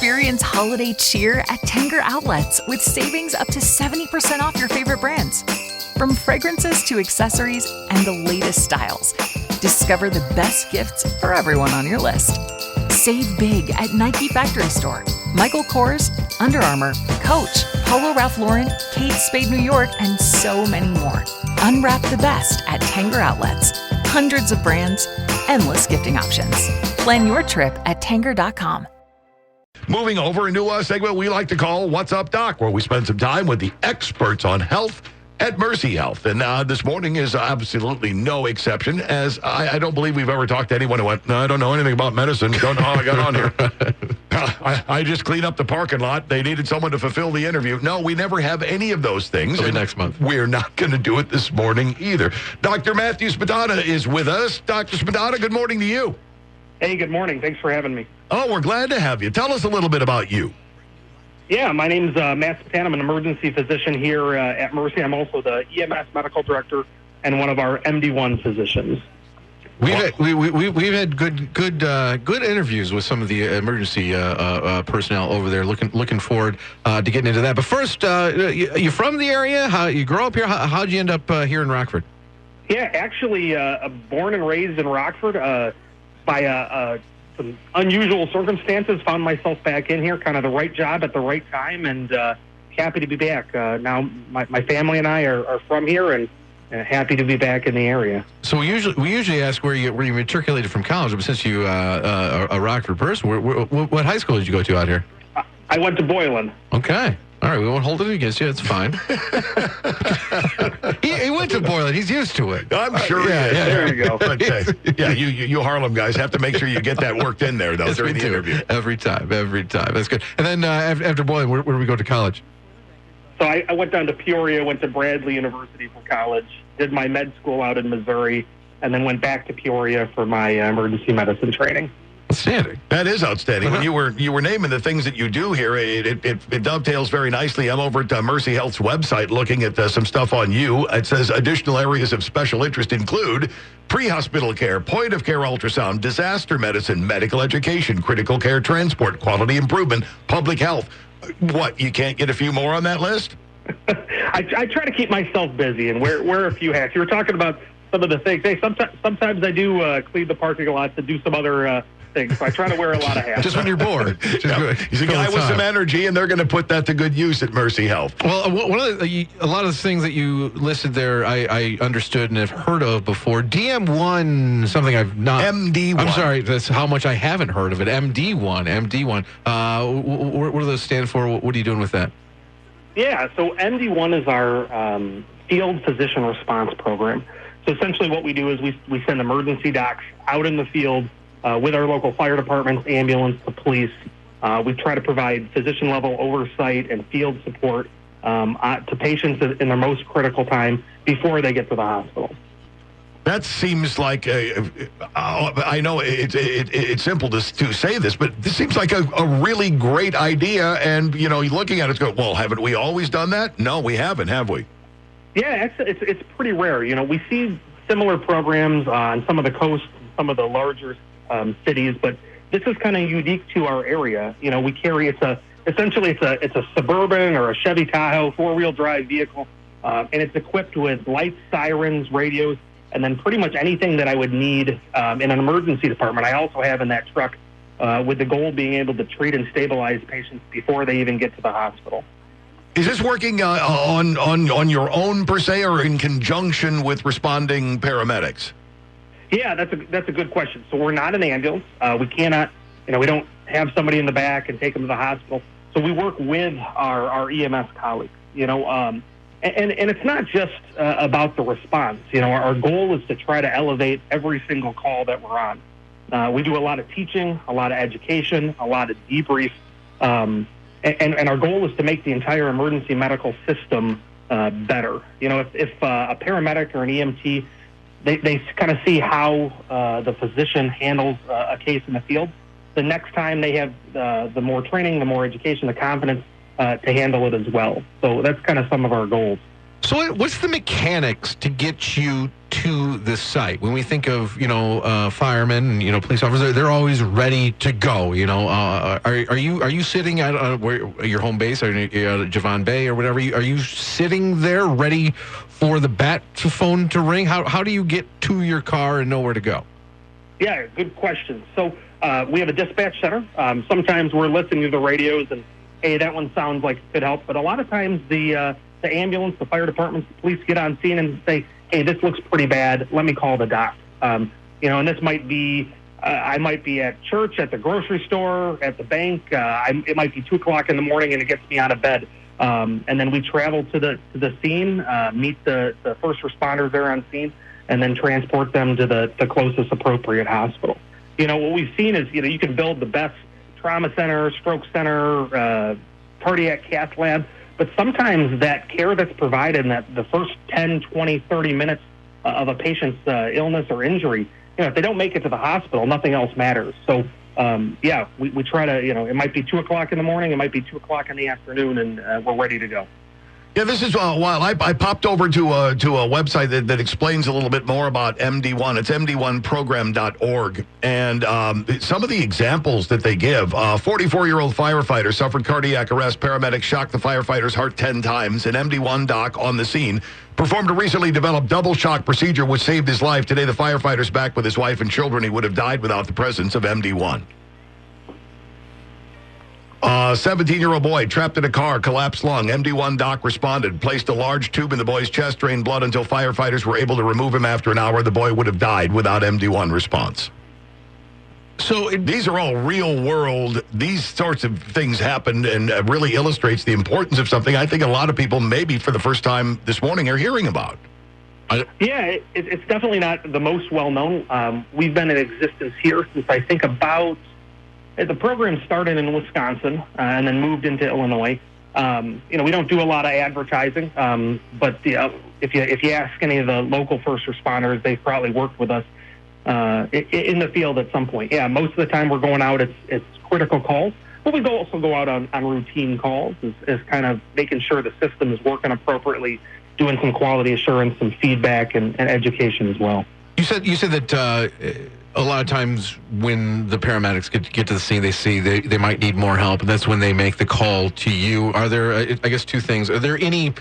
Experience holiday cheer at Tanger Outlets with savings up to 70% off your favorite brands. From fragrances to accessories and the latest styles, discover the best gifts for everyone on your list. Save big at Nike Factory Store, Michael Kors, Under Armour, Coach, Polo Ralph Lauren, Kate Spade New York, and so many more. Unwrap the best at Tanger Outlets. Hundreds of brands, endless gifting options. Plan your trip at Tanger.com. Moving over into a segment we like to call What's Up, Doc, where we spend some time with the experts on health at Mercy Health. And this morning is absolutely no exception, as I don't believe we've ever talked to anyone who went, no, I don't know anything about medicine. Don't know how I got on here. I just cleaned up the parking lot. They needed someone to fulfill the interview. No, we never have any of those things. Maybe next month. We're not going to do it this morning either. Dr. Matthew Smetana is with us. Dr. Smetana, good morning to you. Hey, good morning. Thanks for having me. Oh, we're glad to have you. Tell us a little bit about you. Yeah, my name's Matt Smetana. I'm an emergency physician here at Mercy. I'm also the EMS medical director and one of our MD1 physicians. We've had good interviews with some of the emergency personnel over there. Looking forward to getting into that. But first, you from the area? How you grow up here? How'd you end up here in Rockford? Yeah, actually, born and raised in Rockford. By some unusual circumstances, found myself back in here, kind of the right job at the right time, and happy to be back. Now, my family and I are from here, and happy to be back in the area. So we usually ask where you matriculated from college, but since you are a Rockford person, what high school did you go to out here? I went to Boylan. Okay. All right, we won't hold it against you. It's fine. he went to Boylan. He's used to it. I'm sure. Yeah. There you go. But, you Harlem guys have to make sure you get that worked in there, though, Yes, during the interview. Every time. That's good. And then after Boylan, where do we go to college? So I went down to Peoria, went to Bradley University for college, did my med school out in Missouri, and then went back to Peoria for my emergency medicine training. Outstanding. That is outstanding. When you were naming the things that you do here, it dovetails very nicely. I'm over at Mercy Health's website looking at some stuff on you. It says additional areas of special interest include pre-hospital care, point-of-care ultrasound, disaster medicine, medical education, critical care transport, quality improvement, public health. What, you can't get a few more on that list? I try to keep myself busy and wear a few hats. You were talking about some of the things. Hey, sometimes I do clean the parking lots and do some other things. So I try to wear a lot of hats. Just when you're bored. He's a guy with some energy, and they're going to put that to good use at Mercy Health. Well, a lot of the things that you listed there, I understood and have heard of before. DM1, something I've not. MD1. I'm sorry, that's how much I haven't heard of it. MD1. What do those stand for? What are you doing with that? Yeah, so MD1 is our field physician response program. So essentially what we do is we send emergency docs out in the field with our local fire departments, ambulance, the police. We try to provide physician-level oversight and field support to patients in their most critical time before they get to the hospital. That seems like I know it's simple to say this, but this seems like a really great idea. And looking at it, go, well, haven't we always done that? No, we haven't, have we? Yeah, it's pretty rare. We see similar programs on some of the coasts, some of the larger cities, but this is kind of unique to our area. We carry it's a Suburban or a Chevy Tahoe 4-wheel drive vehicle, and it's equipped with lights, sirens, radios, and then pretty much anything that I would need in an emergency department. I also have in that truck, with the goal being able to treat and stabilize patients before they even get to the hospital. Is this working on your own per se, or in conjunction with responding paramedics? Yeah, that's a good question. So we're not an ambulance. We cannot, we don't have somebody in the back and take them to the hospital. So we work with our EMS colleagues, and it's not just about the response. Our goal is to try to elevate every single call that we're on. We do a lot of teaching, a lot of education, a lot of debrief, and our goal is to make the entire emergency medical system better. If a paramedic or an EMT, they kind of see how the physician handles a case in the field. The next time they have the more training, the more education, the confidence to handle it as well. So that's kind of some of our goals. So what's the mechanics to get you to the site? When we think of, firemen and, police officers, they're always ready to go, Are you sitting at your home base, or at Javon Bay or whatever? Are you sitting there ready for the bat phone to ring? How do you get to your car and know where to go? Yeah, good question. So we have a dispatch center. Sometimes we're listening to the radios and, hey, that one sounds like it could help. But a lot of times the ambulance, the fire departments, the police get on scene and say, hey, this looks pretty bad. Let me call the doc. And this might be, I might be at church, at the grocery store, at the bank. It might be 2 o'clock in the morning and it gets me out of bed. And then we travel to the scene, meet the first responders there on scene, and then transport them to the closest appropriate hospital. What we've seen is, you can build the best trauma center, stroke center, cardiac cath lab, but sometimes that care that's provided in the first 10, 20, 30 minutes of a patient's illness or injury, if they don't make it to the hospital, nothing else matters. So, we try to, it might be 2 o'clock in the morning, it might be 2 o'clock in the afternoon, and we're ready to go. Yeah, this is wild. I popped over to a website that explains a little bit more about MD1. It's md1program.org. And some of the examples that they give, 44-year-old firefighter suffered cardiac arrest. Paramedics shocked the firefighter's heart 10 times. An MD1 doc on the scene performed a recently developed double shock procedure which saved his life. Today, the firefighter's back with his wife and children. He would have died without the presence of MD1. 17-year-old boy trapped in a car, collapsed lung. MD1 doc responded, placed a large tube in the boy's chest, drained blood until firefighters were able to remove him. After an hour, the boy would have died without MD1 response. So these are all real world. These sorts of things happen, and really illustrates the importance of something I think a lot of people, maybe for the first time this morning, are hearing about. Yeah, it's definitely not the most well-known. We've been in existence here since I think about... The program started in Wisconsin and then moved into Illinois. We don't do a lot of advertising, but if you ask any of the local first responders, they've probably worked with us in the field at some point. Yeah, most of the time we're going out, it's critical calls, but we also go out on routine calls, is kind of making sure the system is working appropriately, doing some quality assurance, some feedback, and education as well. You said that a lot of times when the paramedics get to the scene, they see they might need more help, and that's when they make the call to you. Are there, I guess, two things. Are there any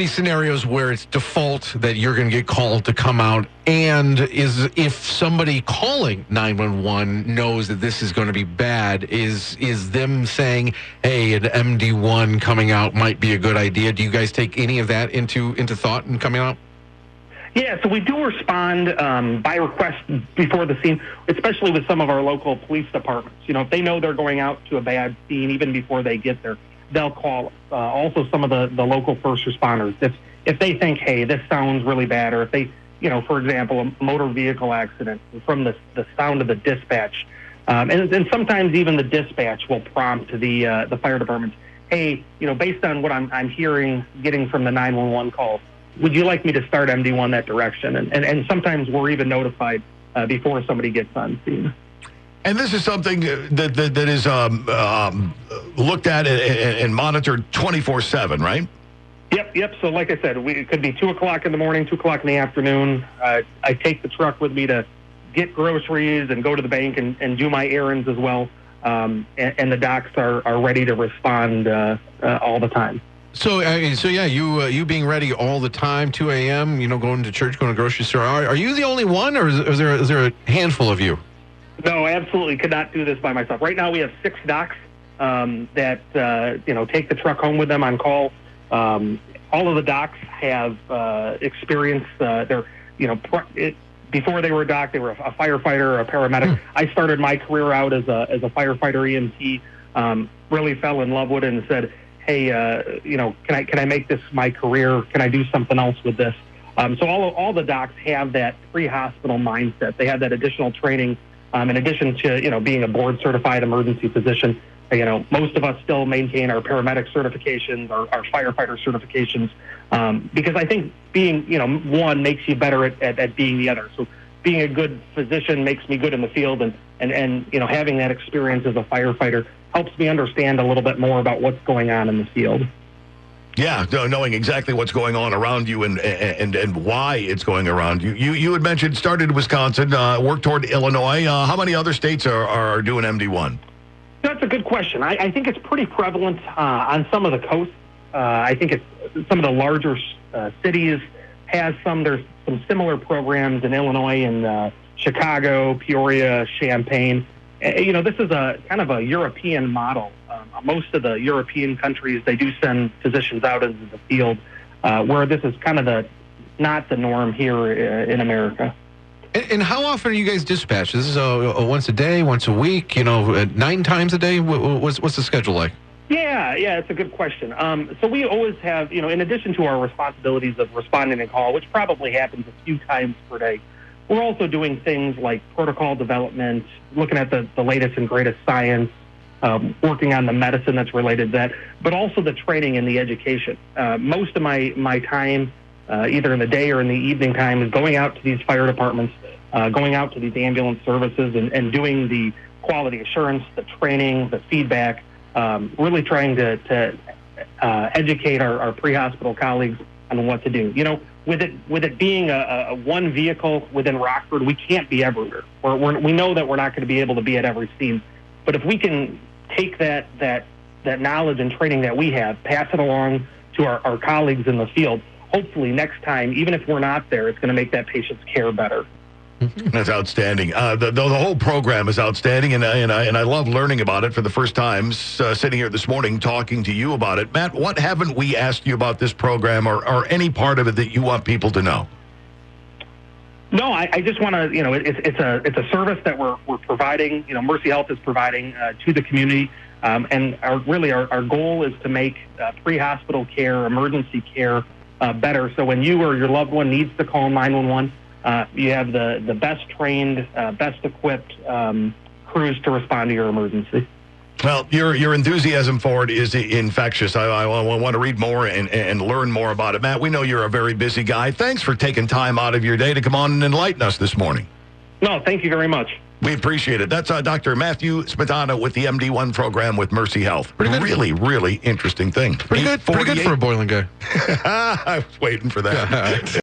scenarios where it's default that you're going to get called to come out? And if somebody calling 911 knows that this is going to be bad, is them saying, hey, an MD1 coming out might be a good idea? Do you guys take any of that into thought in coming out? Yeah, so we do respond by request before the scene, especially with some of our local police departments. If they know they're going out to a bad scene, even before they get there, they'll call us. Also, some of the local first responders. If they think, hey, this sounds really bad, or if they, for example, a motor vehicle accident, from the sound of the dispatch, and sometimes even the dispatch will prompt the fire departments, hey, based on what I'm getting from the 911 calls, would you like me to start MD1 that direction? And sometimes we're even notified before somebody gets on scene. And this is something that is looked at and monitored 24/7, right? Yep. So like I said, it could be 2 o'clock in the morning, 2 o'clock in the afternoon. I take the truck with me to get groceries and go to the bank and do my errands as well. And the docs are ready to respond all the time. So yeah, you being ready all the time, 2 a.m., going to church, going to grocery store. Are you the only one, or is there a handful of you? No, I absolutely could not do this by myself. Right now we have 6 docs that take the truck home with them on call. All of the docs have experience. Before they were a doc, they were a firefighter or a paramedic. I started my career out as a firefighter EMT. Really fell in love with it and said, hey, can I make this my career? Can I do something else with this? So all the docs have that pre-hospital mindset. They have that additional training. In addition to being a board certified emergency physician, most of us still maintain our paramedic certifications, our firefighter certifications, because I think being one makes you better at being the other. So being a good physician makes me good in the field, and having that experience as a firefighter helps me understand a little bit more about what's going on in the field. Yeah, knowing exactly what's going on around you and why it's going around you. You had mentioned started in Wisconsin, worked toward Illinois. How many other states are doing MD1? That's a good question. I think it's pretty prevalent on some of the coasts. I think it's some of the larger cities has some. There's some similar programs in Illinois and Chicago, Peoria, Champaign. This is a kind of a European model. Most of the European countries, they do send physicians out into the field, where this is kind of not the norm here in America. And how often are you guys dispatched? This is a once a day, once a week, 9 times a day? What's the schedule like? Yeah, it's a good question. So we always have, in addition to our responsibilities of responding to call, which probably happens a few times per day, we're also doing things like protocol development, looking at the latest and greatest science, working on the medicine that's related to that, but also the training and the education. Most of my time, either in the day or in the evening time, is going out to these fire departments, going out to these ambulance services and doing the quality assurance, the training, the feedback, really trying to educate our pre-hospital colleagues on what to do. With it being a one vehicle within Rockford, we can't be everywhere. We know that we're not going to be able to be at every scene. But if we can take that knowledge and training that we have, pass it along to our colleagues in the field, hopefully next time, even if we're not there, it's going to make that patient's care better. That's outstanding. The whole program is outstanding, and I love learning about it for the first time, sitting here this morning talking to you about it. Matt, what haven't we asked you about this program or any part of it that you want people to know? No, I just want to, it's a service that we're providing, Mercy Health is providing to the community. And our goal is to make pre-hospital care, emergency care better. So when you or your loved one needs to call 911, you have the best trained, best equipped crews to respond to your emergency. Well, your enthusiasm for it is infectious. I want to read more and learn more about it. Matt, we know you're a very busy guy. Thanks for taking time out of your day to come on and enlighten us this morning. No, thank you very much. We appreciate it. That's Dr. Matthew Smetana with the MD1 program with Mercy Health. Pretty good. Really, really interesting thing. Pretty good for a boiling guy. I was waiting for that.